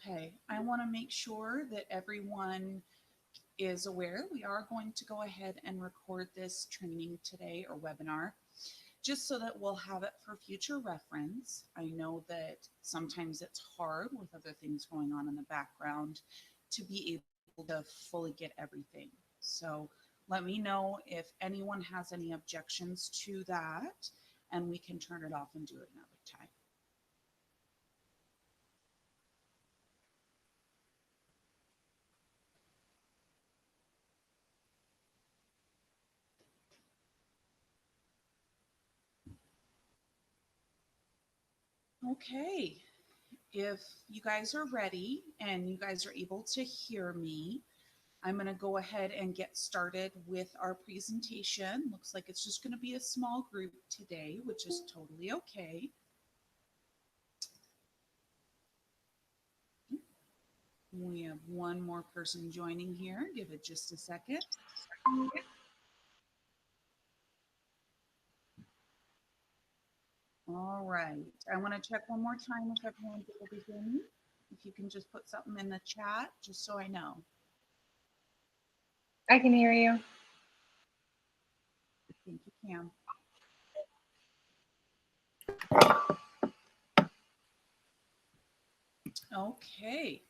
Okay, I want to make sure that everyone is aware we are going to go ahead and record this training today or webinar just so that we'll have it for future reference. I know that sometimes it's hard with other things going on in the background to be able to fully get everything. So let me know if anyone has any objections to that, and we can turn it off and do it another time. Okay, if you guys are ready and you guys are able to hear me, I'm going to go ahead and get started with our presentation. Looks like it's just going to be a small group today, which is totally okay. We have one more person joining here. Give it just a second. All right. I want to check one more time if everyone's able to hear me. If you can just put something in the chat, just so I know. I can hear you. I think you can. Okay.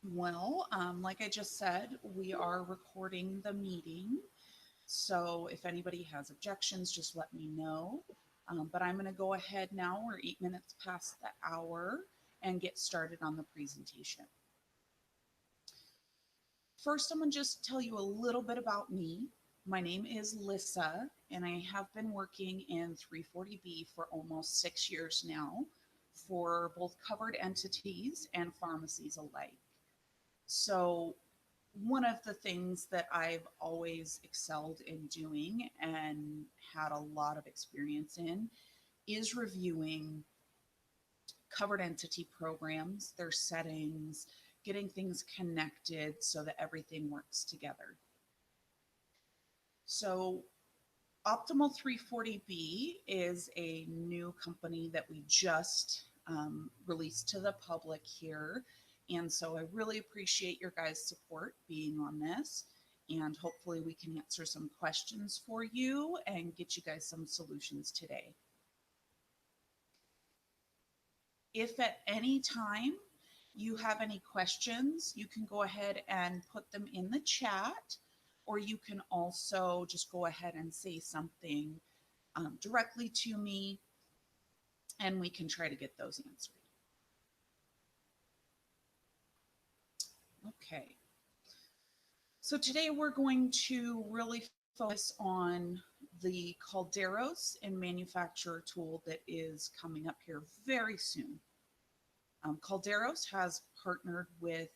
Well, like I just said, we are recording the meeting. So if anybody has objections, just let me know. But I'm going to go ahead now. We're 8 minutes past the hour and get started on the presentation. First, I'm going to just tell you a little bit about me. My name is Lissa, and I have been working in 340B for almost 6 years now for both covered entities and pharmacies alike. So one of the things that I've always excelled in doing and had a lot of experience in is reviewing covered entity programs, their settings, getting things connected so that everything works together. So Optimal 340B is a new company that we just released to the public here. And so I really appreciate your guys' support being on this. And hopefully we can answer some questions for you and get you guys some solutions today. If at any time you have any questions, you can go ahead and put them in the chat, or you can also just go ahead and say something directly to me, and we can try to get those answered. Okay. So today we're going to really focus on the Calderos and manufacturer tool that is coming up here very soon. Calderos has partnered with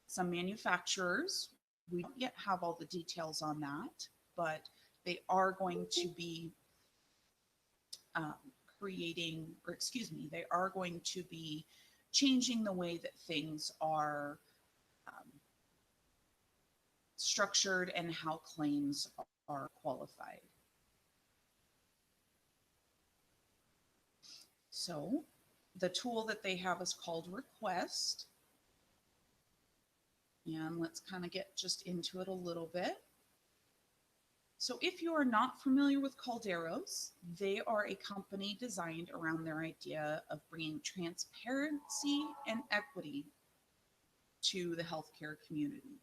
some manufacturers. We don't yet have all the details on that, but they are going to be um, they are going to be changing the way that things are structured and how claims are qualified. So the tool that they have is called Request. And let's kind of get just into it a little bit. So if you are not familiar with Calderos, they are a company designed around their idea of bringing transparency and equity to the healthcare community.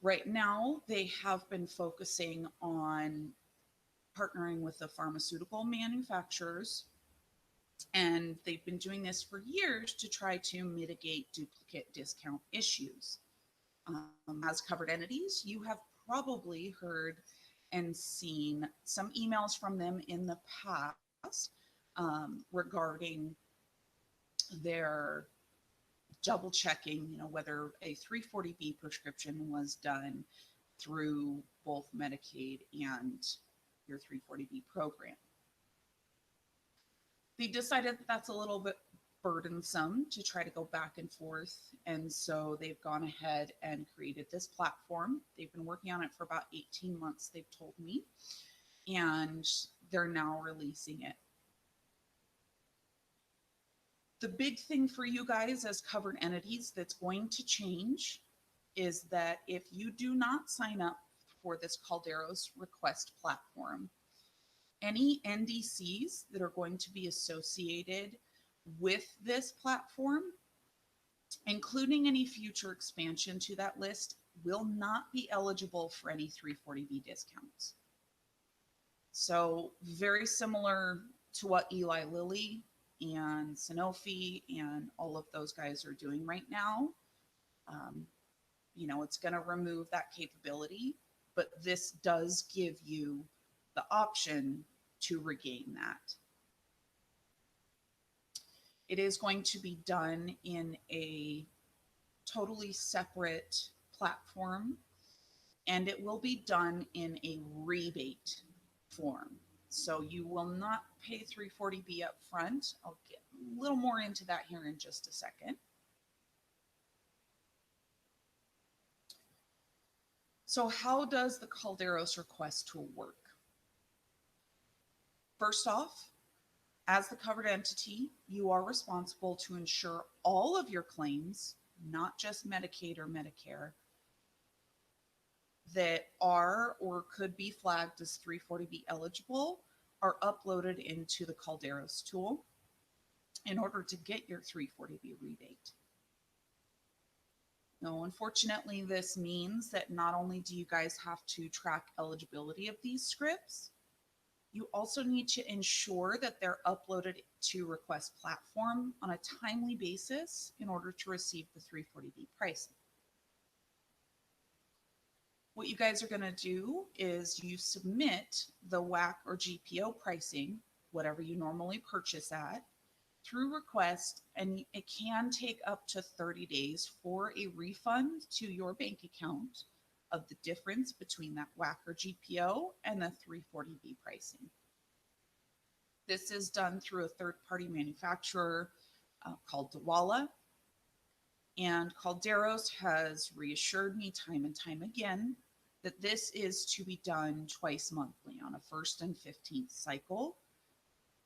Right now, they have been focusing on partnering with the pharmaceutical manufacturers, and they've been doing this for years to try to mitigate duplicate discount issues. As covered entities, you have probably heard and seen some emails from them in the past regarding their double checking, whether a 340B prescription was done through both Medicaid and your 340B program. They decided that that's a little bit burdensome to try to go back and forth. And so they've gone ahead and created this platform. They've been working on it for about 18 months, they've told me, and they're now releasing it. The big thing for you guys as covered entities that's going to change is that if you do not sign up for this Calderos request platform, any NDCs that are going to be associated with this platform, including any future expansion to that list, will not be eligible for any 340B discounts. So very similar to what Eli Lilly and Sanofi and all of those guys are doing right now. It's going to remove that capability, but this does give you the option to regain that. It is going to be done in a totally separate platform, and it will be done in a rebate form. So you will not pay 340B up front. I'll get a little more into that here in just a second. So how does the Calderos request tool work? First off, as the covered entity, you are responsible to ensure all of your claims, not just Medicaid or Medicare, that are or could be flagged as 340B eligible are uploaded into the Calderos tool in order to get your 340B rebate. Now, unfortunately, this means that not only do you guys have to track eligibility of these scripts, you also need to ensure that they're uploaded to request platform on a timely basis in order to receive the 340B pricing. What you guys are going to do is you submit the WAC or GPO pricing, whatever you normally purchase at, through request, and it can take up to 30 days for a refund to your bank account of the difference between that WAC or GPO and the 340B pricing. This is done through a third-party manufacturer called Dawala, and Calderos has reassured me time and time again that this is to be done twice monthly on a 1st and 15th cycle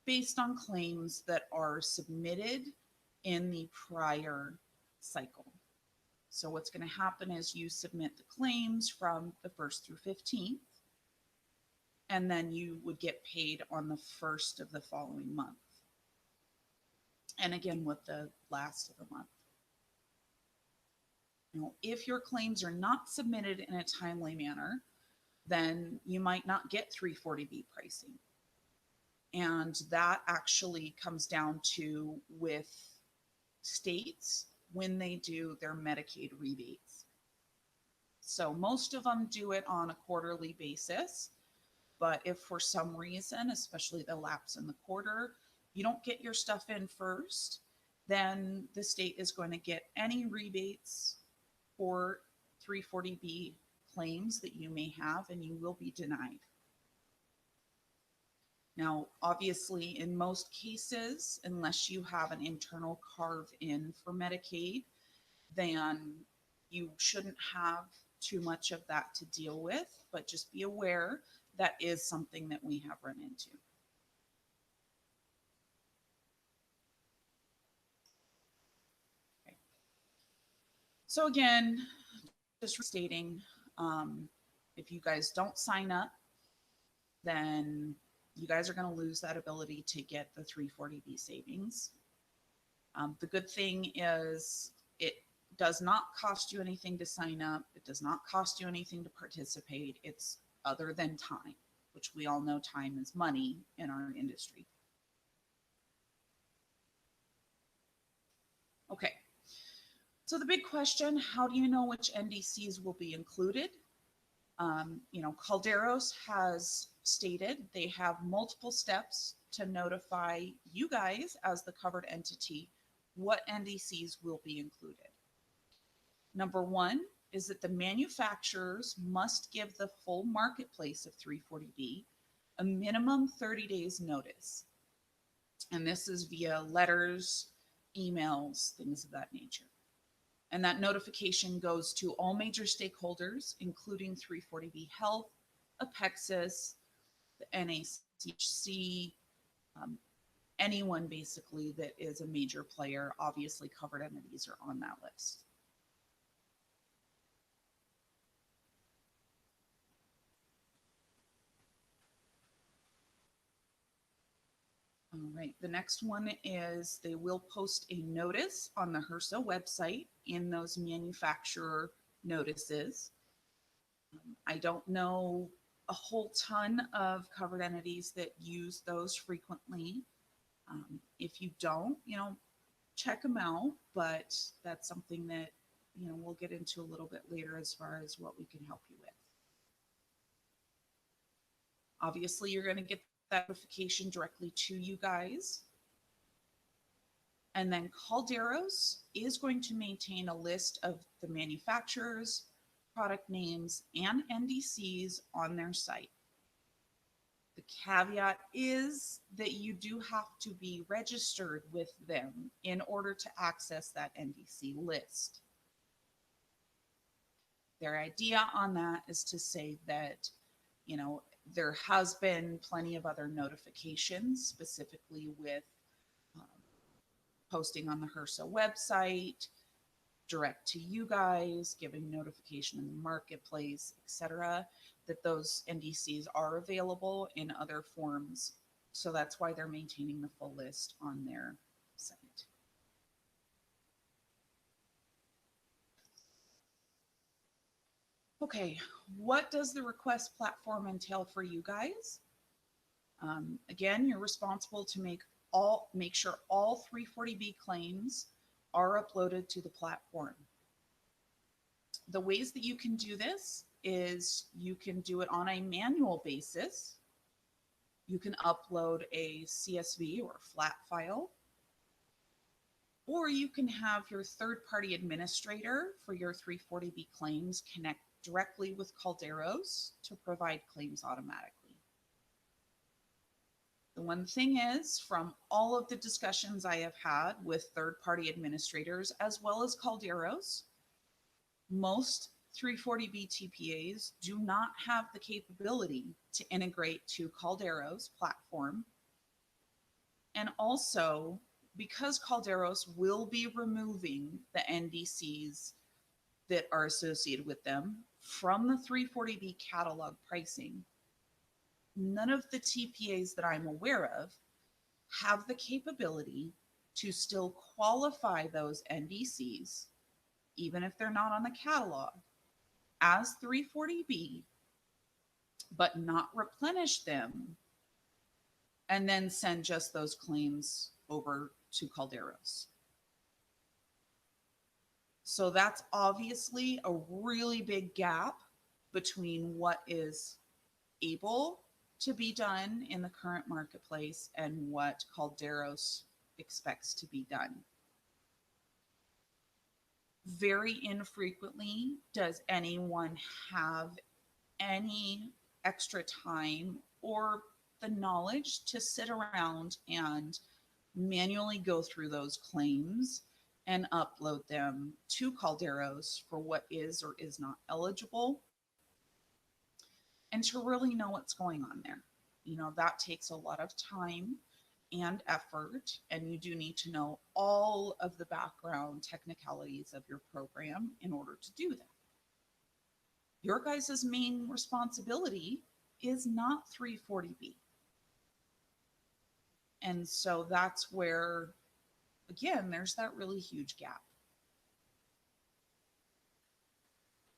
based on claims that are submitted in the prior cycle. So what's going to happen is you submit the claims from the 1st through 15th, and then you would get paid on the 1st of the following month. And again, with the last of the month. Now, if your claims are not submitted in a timely manner, then you might not get 340B pricing. And that actually comes down to with states when they do their Medicaid rebates. So most of them do it on a quarterly basis, but if for some reason, especially the lapse in the quarter, you don't get your stuff in first, then the state is going to get any rebates or 340B claims that you may have, and you will be denied. Now, obviously, in most cases, unless you have an internal carve in for Medicaid, then you shouldn't have too much of that to deal with, but just be aware that is something that we have run into. Okay. So again, just restating, if you guys don't sign up, then you guys are going to lose that ability to get the 340B savings. The good thing is it does not cost you anything to sign up. It does not cost you anything to participate. It's other than time, which we all know time is money in our industry. Okay. So the big question, how do you know which NDCs will be included? Calderos has stated they have multiple steps to notify you guys as the covered entity what NDCs will be included. Number one is that the manufacturers must give the full marketplace of 340B a minimum 30 days notice. And this is via letters, emails, things of that nature. And that notification goes to all major stakeholders, including 340B Health, Apexis, the NACHC, anyone basically that is a major player. Obviously, covered entities are on that list. All right, the next one is they will post a notice on the HRSA website in those manufacturer notices. I don't know a whole ton of covered entities that use those frequently. If you don't, check them out, but that's something that, we'll get into a little bit later as far as what we can help you with. Obviously, you're going to get that notification directly to you guys. And then Calderos is going to maintain a list of the manufacturers, product names, and NDCs on their site. The caveat is that you do have to be registered with them in order to access that NDC list. Their idea on that is to say that, there has been plenty of other notifications, specifically with posting on the HRSA website, direct to you guys, giving notification in the marketplace, etc., that those NDCs are available in other forms. So that's why they're maintaining the full list on their site. Okay, what does the request platform entail for you guys? Again, you're responsible to make sure all 340B claims are uploaded to the platform. The ways that you can do this is you can do it on a manual basis. You can upload a CSV or flat file, or you can have your third-party administrator for your 340B claims connect directly with Calderos to provide claims automatically. The one thing is, from all of the discussions I have had with third-party administrators as well as Calderos, most 340B TPAs do not have the capability to integrate to Calderos platform. And also, because Calderos will be removing the NDCs that are associated with them from the 340B catalog pricing, none of the TPAs that I'm aware of have the capability to still qualify those NDCs, even if they're not on the catalog, as 340B, but not replenish them and then send just those claims over to Calderos. So that's obviously a really big gap between what is able to be done in the current marketplace and what Calderos expects to be done. Very infrequently does anyone have any extra time or the knowledge to sit around and manually go through those claims and upload them to Calderos for what is or is not eligible, and to really know what's going on there. That takes a lot of time and effort, and you do need to know all of the background technicalities of your program in order to do that. Your guys' main responsibility is not 340B. And so that's where, again, there's that really huge gap.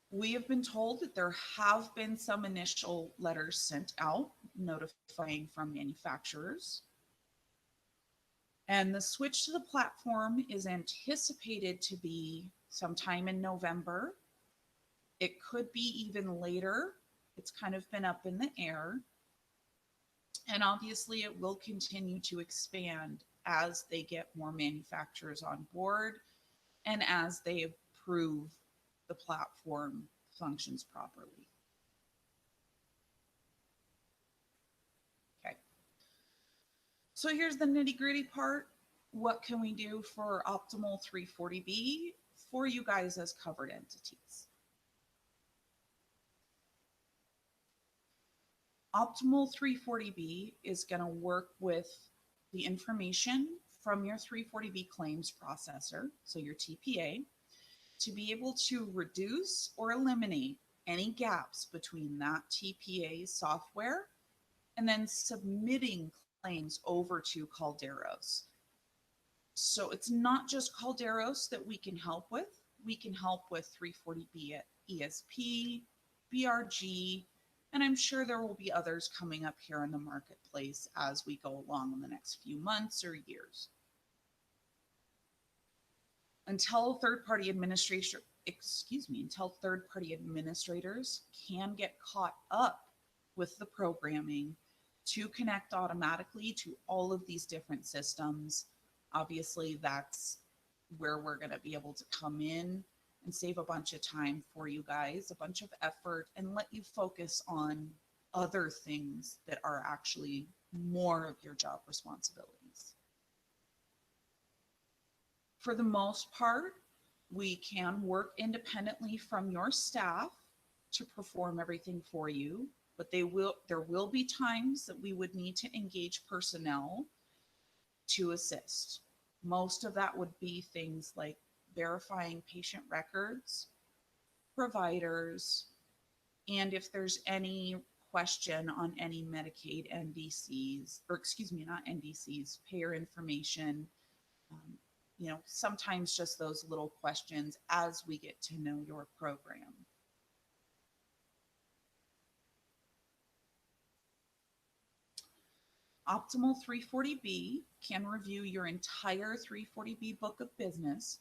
We have been told that there have been some initial letters sent out notifying from manufacturers. And the switch to the platform is anticipated to be sometime in November. It could be even later. It's kind of been up in the air. And obviously, it will continue to expand as they get more manufacturers on board and as they approve the platform functions properly. Okay. So here's the nitty-gritty part. What can we do for optimal 340B for you guys as covered entities? Optimal 340B is going to work with the information from your 340B claims processor, so your TPA, to be able to reduce or eliminate any gaps between that TPA software and then submitting claims over to Calderos. So it's not just Calderos that we can help with. We can help with 340B at ESP, BRG, and I'm sure there will be others coming up here in the marketplace as we go along in the next few months or years. Until third-party administrators can get caught up with the programming to connect automatically to all of these different systems. Obviously, that's where we're going to be able to come in and save a bunch of time for you guys, a bunch of effort, and let you focus on other things that are actually more of your job responsibilities. For the most part, we can work independently from your staff to perform everything for you, but there will be times that we would need to engage personnel to assist. Most of that would be things like verifying patient records, providers, and if there's any question on any Medicaid NDCs, or excuse me, not NDCs, payer information, sometimes just those little questions as we get to know your program. Optimal 340B can review your entire 340B book of business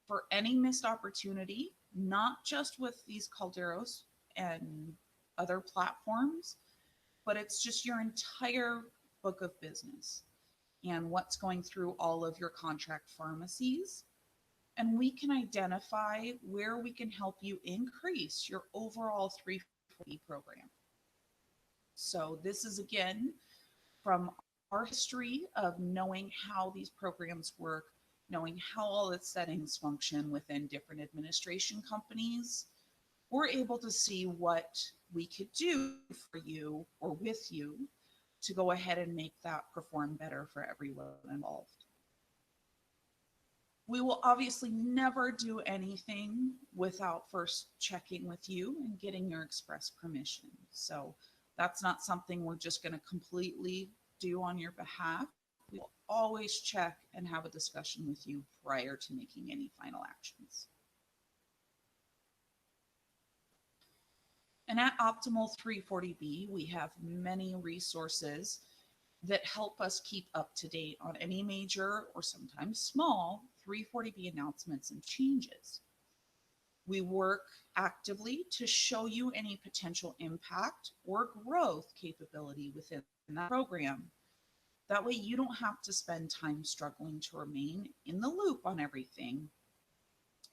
for any missed opportunity, not just with these Calderos and other platforms, but it's just your entire book of business and what's going through all of your contract pharmacies. And we can identify where we can help you increase your overall 340 program. So this is again from our history of knowing how these programs work, knowing how all its settings function within different administration companies. We're able to see what we could do for you or with you to go ahead and make that perform better for everyone involved. We will obviously never do anything without first checking with you and getting your express permission. So that's not something we're just going to completely do on your behalf. We will always check and have a discussion with you prior to making any final actions. And at Optimal 340B, we have many resources that help us keep up to date on any major or sometimes small 340B announcements and changes. We work actively to show you any potential impact or growth capability within that program. That way you don't have to spend time struggling to remain in the loop on everything.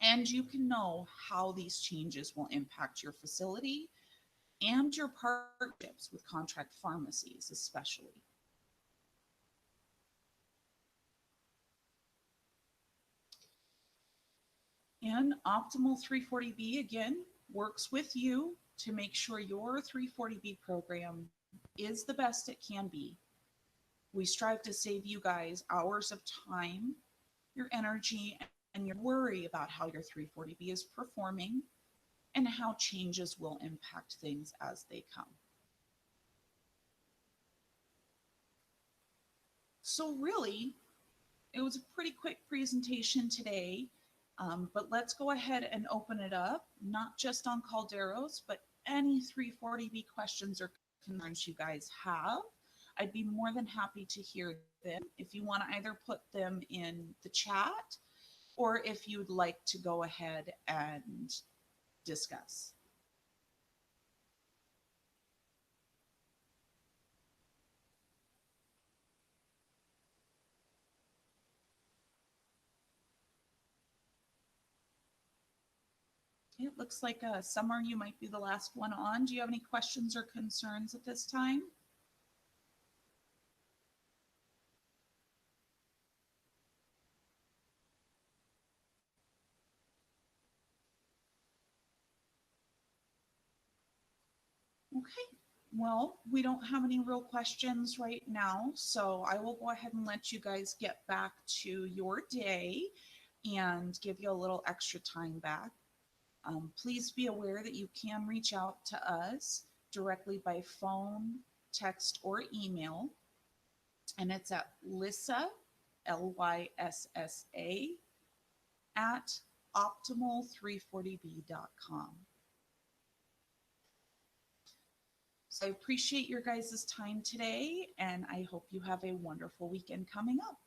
And you can know how these changes will impact your facility and your partnerships with contract pharmacies, especially. And Optimal 340B, again, works with you to make sure your 340B program is the best it can be. We strive to save you guys hours of time, your energy, and your worry about how your 340B is performing and how changes will impact things as they come. So really, it was a pretty quick presentation today, but let's go ahead and open it up, not just on Calderos, but any 340B questions or concerns you guys have. I'd be more than happy to hear them if you want to either put them in the chat or if you'd like to go ahead and discuss. It looks like Summer, you might be the last one on. Do you have any questions or concerns at this time? Okay. Well, we don't have any real questions right now, so I will go ahead and let you guys get back to your day and give you a little extra time back. Please be aware that you can reach out to us directly by phone, text, or email, and it's at Lyssa, Lyssa, at optimal340b.com. So I appreciate your guys' time today, and I hope you have a wonderful weekend coming up.